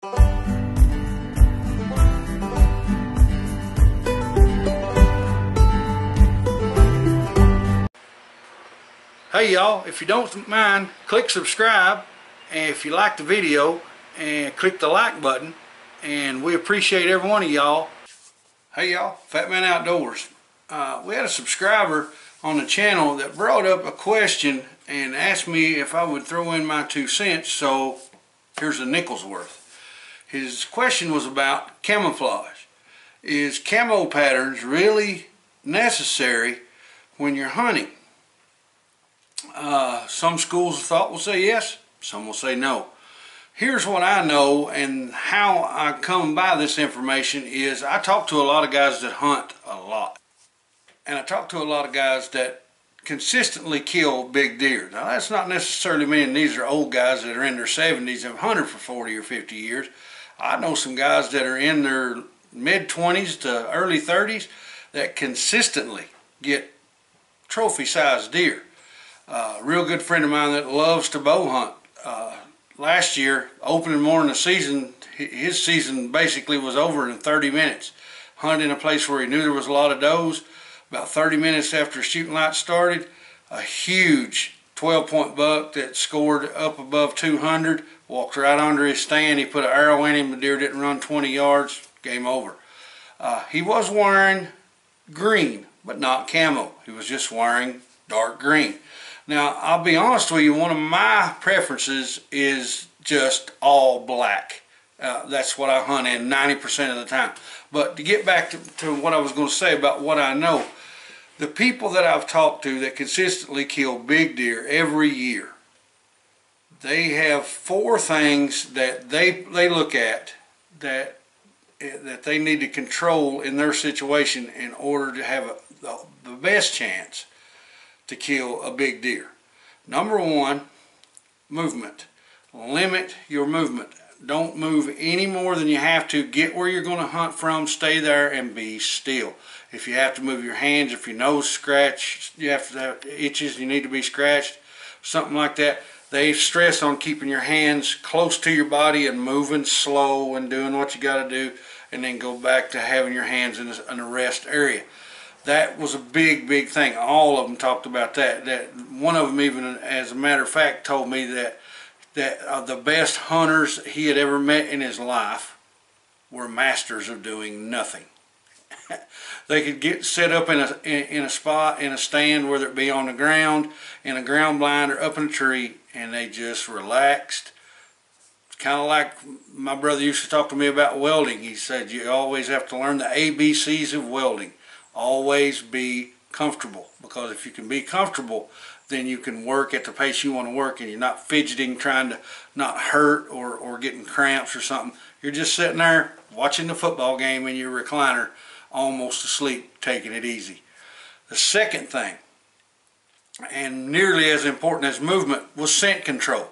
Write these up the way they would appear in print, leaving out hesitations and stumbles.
Hey y'all, if you don't mind, click subscribe, and if you like the video, and click the like button, and we appreciate every one of y'all. Hey y'all, Fat Man Outdoors. We had a subscriber on the channel that brought up a question and asked me if I would throw in my 2 cents, so here's a nickel's worth. His question was about camouflage. Is camo patterns really necessary when you're hunting? Some schools of thought will say yes, some will say no. Here's what I know, and how I come by this information is I talk to a lot of guys that hunt a lot. And I talk to a lot of guys that consistently kill big deer. Now that's not necessarily meaning these are old guys that are in their 70s and have hunted for 40 or 50 years. I know some guys that are in their mid-20s to early 30s that consistently get trophy-sized deer. A real good friend of mine that loves to bow hunt. Last year, opening morning of the season, his season basically was over in 30 minutes. Hunted in a place where he knew there was a lot of does. About 30 minutes after shooting lights started, a huge 12-point buck that scored up above 200, walked right under his stand. He put an arrow in him, the deer didn't run 20 yards, game over. He was wearing green, but not camo. He was just wearing dark green. Now, I'll be honest with you, one of my preferences is just all black. That's what I hunt in 90% of the time. But to get back to what I was going to say about what I know, the people that I've talked to that consistently kill big deer every year, they have 4 things that they look at that they need to control in their situation in order to have the best chance to kill a big deer. Number 1, movement. Limit your movement. Don't move any more than you have to. Get where you're going to hunt from, stay there, and be still. If you have to move your hands, if your nose scratch, you have to have itches, you need to be scratched, something like that. They stress on keeping your hands close to your body and moving slow and doing what you got to do, and then go back to having your hands in a rest area. That was a big thing. All of them talked about that. One of them even, as a matter of fact, told me that the best hunters he had ever met in his life were masters of doing nothing. They could get set up in a spot, in a stand, whether it be on the ground, in a ground blind, or up in a tree, and they just relaxed. It's kind of like my brother used to talk to me about welding. He said you always have to learn the ABCs of welding. Always be comfortable, because if you can be comfortable, then you can work at the pace you want to work, and you're not fidgeting trying to not hurt or getting cramps or something. You're just sitting there watching the football game in your recliner, almost asleep, taking it easy. The second thing, and nearly as important as movement, was scent control.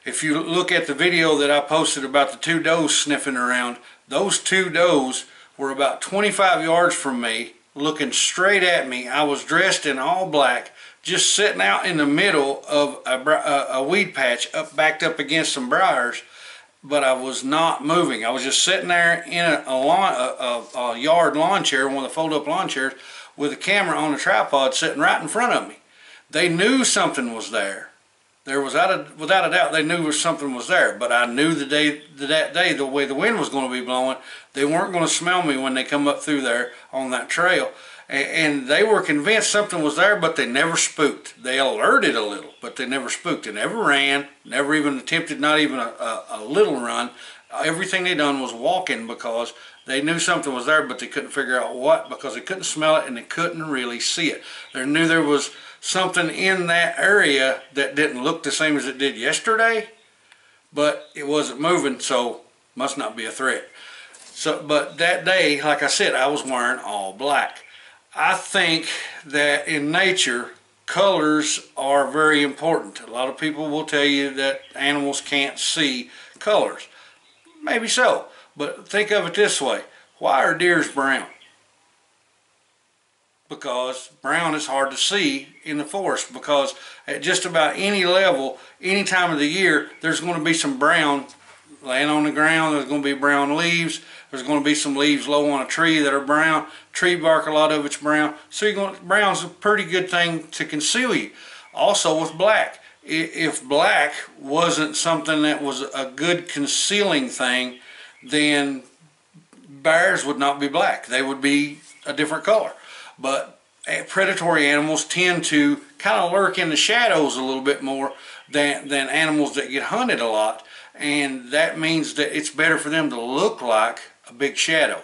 If you look at the video that I posted about the 2 does sniffing around, those 2 does were about 25 yards from me, looking straight at me. I was dressed in all black, just sitting out in the middle of a weed patch, backed up against some briars, but I was not moving. I was just sitting there in a yard lawn chair, one of the fold-up lawn chairs, with a camera on a tripod sitting right in front of me. They knew something was there. There was, without a doubt, they knew something was there, but I knew that day, the way the wind was going to be blowing, they weren't going to smell me when they come up through there on that trail. And they were convinced something was there, but they never spooked. They alerted a little, but they never spooked. They never ran, never even attempted, not even a little run. Everything they done was walking, because they knew something was there, but they couldn't figure out what, because they couldn't smell it and they couldn't really see it. They knew there was something in that area that didn't look the same as it did yesterday, but it wasn't moving, so must not be a threat. So, but that day, like I said, I was wearing all black. I think that in nature, colors are very important. A lot of people will tell you that animals can't see colors. Maybe so, but think of it this way. Why are deers brown? Because brown is hard to see in the forest, because at just about any level, any time of the year, there's going to be some brown laying on the ground. There's going to be brown leaves. There's going to be some leaves low on a tree that are brown. Tree bark, a lot of it's brown. So brown's a pretty good thing to conceal you. Also with black. If black wasn't something that was a good concealing thing, then bears would not be black. They would be a different color. But predatory animals tend to kind of lurk in the shadows a little bit more than animals that get hunted a lot, and that means that it's better for them to look like a big shadow,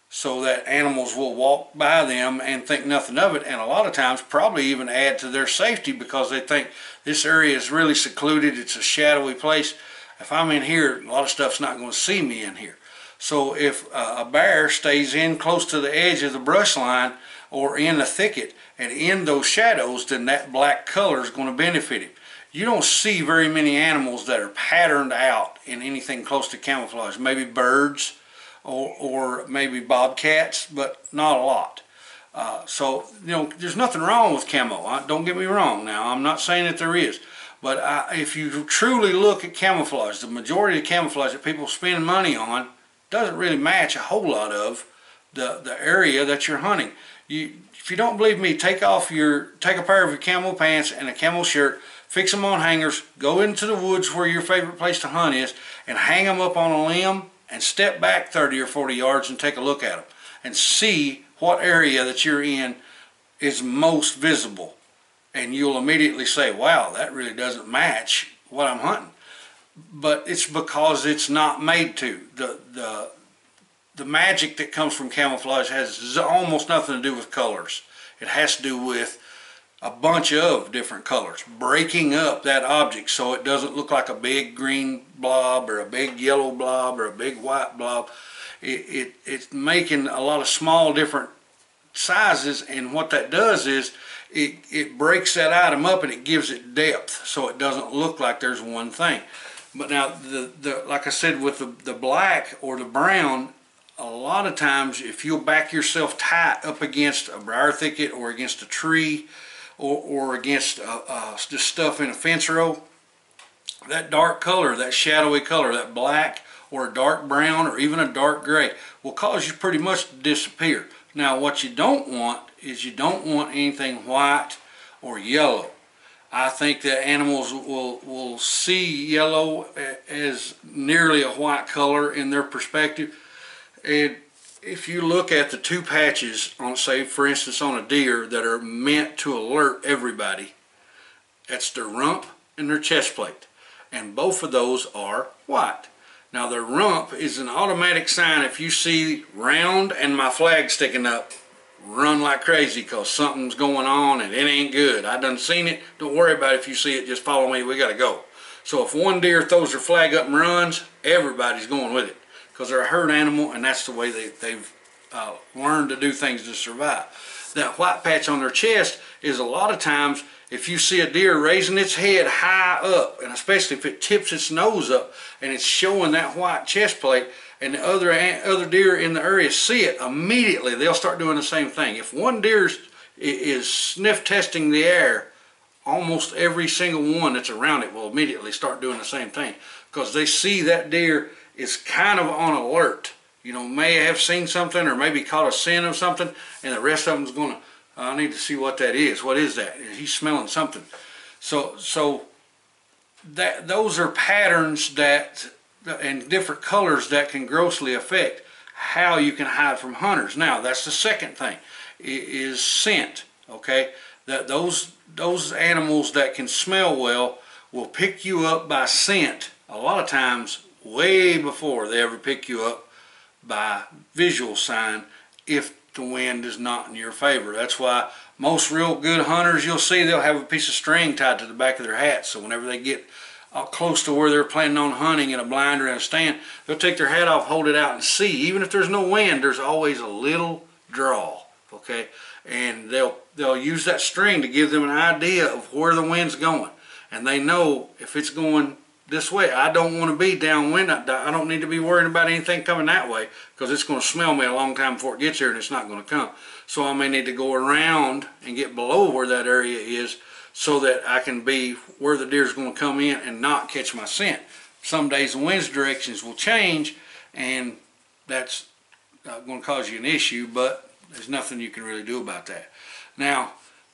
so that animals will walk by them and think nothing of it, and a lot of times probably even add to their safety because they think this area is really secluded, it's a shadowy place. If I'm in here, a lot of stuff's not going to see me in here. So if a bear stays in close to the edge of the brush line or in the thicket and in those shadows, then that black color is going to benefit him. You don't see very many animals that are patterned out in anything close to camouflage. Maybe birds or maybe bobcats, but not a lot. So, you know, there's nothing wrong with camo. Don't get me wrong now. I'm not saying that there is. But if you truly look at camouflage, the majority of camouflage that people spend money on doesn't really match a whole lot of the area that you're hunting. If you don't believe me, take a pair of your camo pants and a camo shirt, fix them on hangers, go into the woods where your favorite place to hunt is, and hang them up on a limb and step back 30 or 40 yards and take a look at them and see what area that you're in is most visible. And you'll immediately say, wow, that really doesn't match what I'm hunting. But it's because it's not made to. The magic that comes from camouflage has almost nothing to do with colors. It has to do with a bunch of different colors, breaking up that object so it doesn't look like a big green blob or a big yellow blob or a big white blob. It's making a lot of small different sizes, and what that does is it breaks that item up and it gives it depth so it doesn't look like there's one thing. But now, like I said, with the black or the brown, a lot of times if you'll back yourself tight up against a briar thicket or against a tree or against just stuff in a fence row, that dark color, that shadowy color, that black or a dark brown or even a dark gray will cause you pretty much to disappear. Now what you don't want is you don't want anything white or yellow. I think that animals will see yellow as nearly a white color in their perspective. And if you look at the two patches on, say for instance on a deer, that are meant to alert everybody, that's their rump and their chest plate, and both of those are white. Now their rump is an automatic sign. If you see round and my flag sticking up, run like crazy because something's going on and it ain't good. I done seen it. Don't worry about it. If you see it, just follow me. We got to go. So if one deer throws their flag up and runs, everybody's going with it because they're a herd animal, and that's the way they've learned to do things to survive. That white patch on their chest is a lot of times if you see a deer raising its head high up, and especially if it tips its nose up and it's showing that white chest plate, and the other deer in the area see it, immediately they'll start doing the same thing. If one deer is sniff testing the air, almost every single one that's around it will immediately start doing the same thing because they see that deer is kind of on alert. You know, may have seen something or maybe caught a scent of something, and the rest of them's going to, I need to see what that is. What is that? He's smelling something. So those are patterns that and different colors that can grossly affect how you can hide from hunters. Now that's the second thing, is scent. Okay, that those animals that can smell well will pick you up by scent a lot of times way before they ever pick you up by visual sign, if the wind is not in your favor. That's why most real good hunters, you'll see they'll have a piece of string tied to the back of their hat, so whenever they get close to where they're planning on hunting in a blind or in a stand, they'll take their hat off, hold it out, and see. Even if there's no wind, there's always a little draw, okay? And they'll use that string to give them an idea of where the wind's going. And they know if it's going this way, I don't want to be downwind. I don't need to be worrying about anything coming that way because it's going to smell me a long time before it gets here and it's not going to come. So I may need to go around and get below where that area is so that I can be where the deer's going to come in and not catch my scent. some days the wind's directions will change, and that's going to cause you an issue, but there's nothing you can really do about that. Now,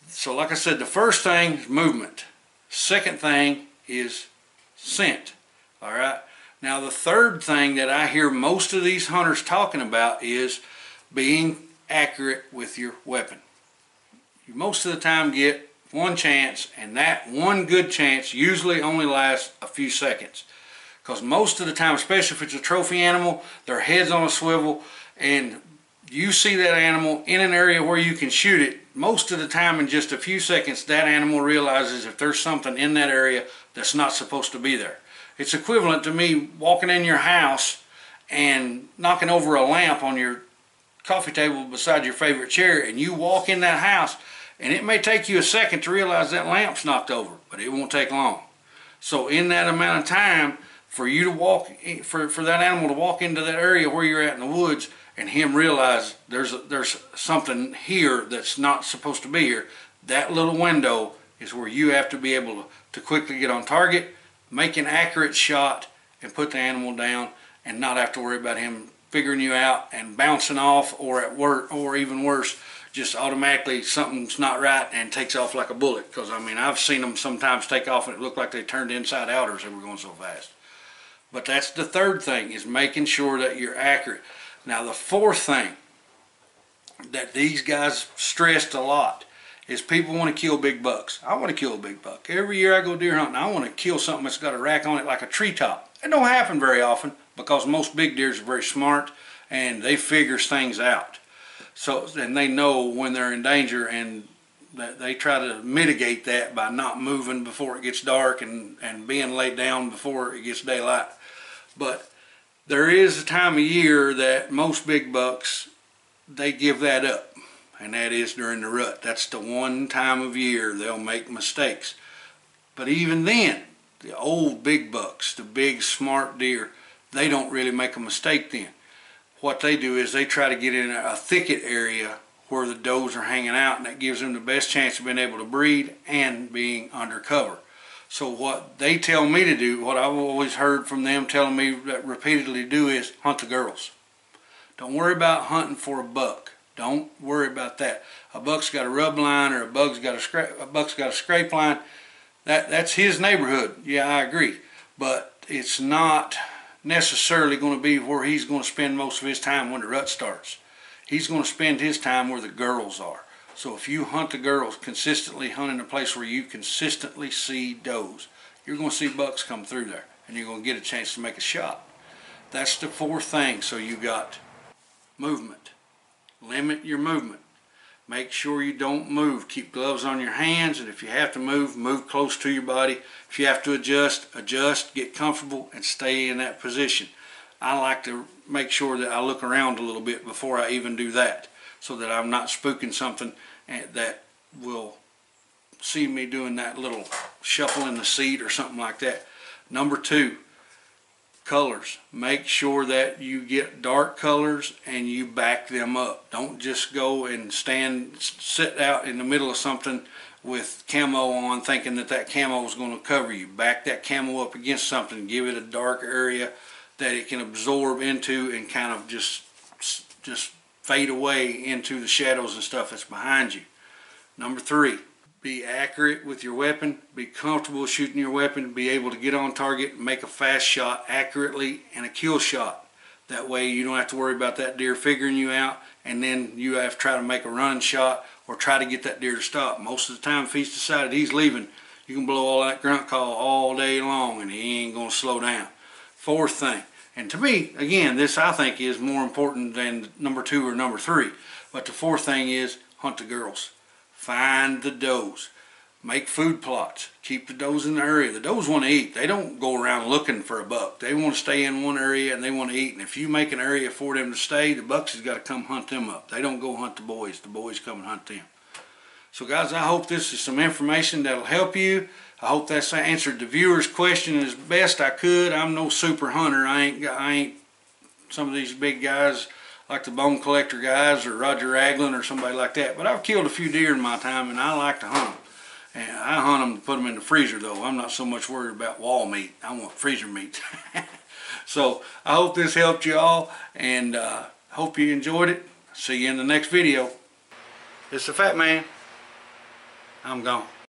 so like I said, the first thing is movement. Second thing is scent. All right. Now the third thing that I hear most of these hunters talking about is being accurate with your weapon. You most of the time get one chance, and that one good chance usually only lasts a few seconds. Because most of the time, especially if it's a trophy animal, their head's on a swivel, and you see that animal in an area where you can shoot it, most of the time in just a few seconds, that animal realizes if there's something in that area that's not supposed to be there. It's equivalent to me walking in your house and knocking over a lamp on your coffee table beside your favorite chair, and you walk in that house, and it may take you a second to realize that lamp's knocked over, but it won't take long. So in that amount of time, for you to walk, for that animal to walk into that area where you're at in the woods, and him realize there's something here that's not supposed to be here, that little window is where you have to be able to quickly get on target, make an accurate shot, and put the animal down, and not have to worry about him figuring you out and bouncing off, or at work, or even worse, just automatically something's not right and takes off like a bullet. Because I mean, I've seen them sometimes take off and it looked like they turned inside out or they were going so fast. But that's the third thing, is making sure that you're accurate. Now the fourth thing that these guys stressed a lot is people want to kill big bucks. I want to kill a big buck. Every year I go deer hunting, I want to kill something that's got a rack on it like a treetop. It don't happen very often because most big deers are very smart and they figure things out. So, and they know when they're in danger, and they try to mitigate that by not moving before it gets dark and being laid down before it gets daylight. But there is a time of year that most big bucks, they give that up, and that is during the rut. That's the one time of year they'll make mistakes. But even then, the old big bucks, the big smart deer, they don't really make a mistake then. What they do is they try to get in a thicket area where the does are hanging out, and that gives them the best chance of being able to breed and being under cover. So what they tell me to do, what I've always heard from them telling me that repeatedly do, is hunt the girls. Don't worry about hunting for a buck. Don't worry about that. A buck's got a rub line, or a buck's got a scrape line. That's his neighborhood. Yeah, I agree. But it's not necessarily going to be where he's going to spend most of his time when the rut starts. He's going to spend his time where the girls are. So if you hunt the girls, consistently hunt in a place where you consistently see does, you're going to see bucks come through there, and you're going to get a chance to make a shot. That's the fourth thing. So you got movement. Limit your movement. Make sure you don't move. Keep gloves on your hands, and if you have to move, move close to your body. If you have to adjust, adjust, get comfortable, and stay in that position. I like to make sure that I look around a little bit before I even do that, so that I'm not spooking something that will see me doing that little shuffle in the seat or something like that. Number two, colors. Make sure that you get dark colors and you back them up. Don't just go and sit out in the middle of something with camo on thinking that camo is going to cover you. Back that camo up against something. Give it a dark area that it can absorb into and kind of just fade away into the shadows and stuff that's behind you. Number three, be accurate with your weapon. Be comfortable shooting your weapon. Be able to get on target and make a fast shot accurately and a kill shot. That way you don't have to worry about that deer figuring you out, and then you have to try to make a running shot or try to get that deer to stop. Most of the time, if he's decided he's leaving, you can blow all that grunt call all day long and he ain't going to slow down. Fourth thing, and to me, again, this I think is more important than number two or number three, but the fourth thing is hunt the girls. Find the does. Make food plots. Keep the does in the area. The does want to eat. They don't go around looking for a buck. They want to stay in one area and they want to eat. And if you make an area for them to stay, the bucks has got to come hunt them up. They don't go hunt the boys. The boys come and hunt them. So guys, I hope this is some information that'll help you. I hope that's answered the viewer's question as best I could. I'm no super hunter. I ain't some of these big guys like the Bone Collector guys or Roger Ragland or somebody like that. But I've killed a few deer in my time, and I like to hunt them. And I hunt them to put them in the freezer though. I'm not so much worried about wall meat. I want freezer meat. So I hope this helped you all, and hope you enjoyed it. See you in the next video. It's the Fat Man. I'm gone.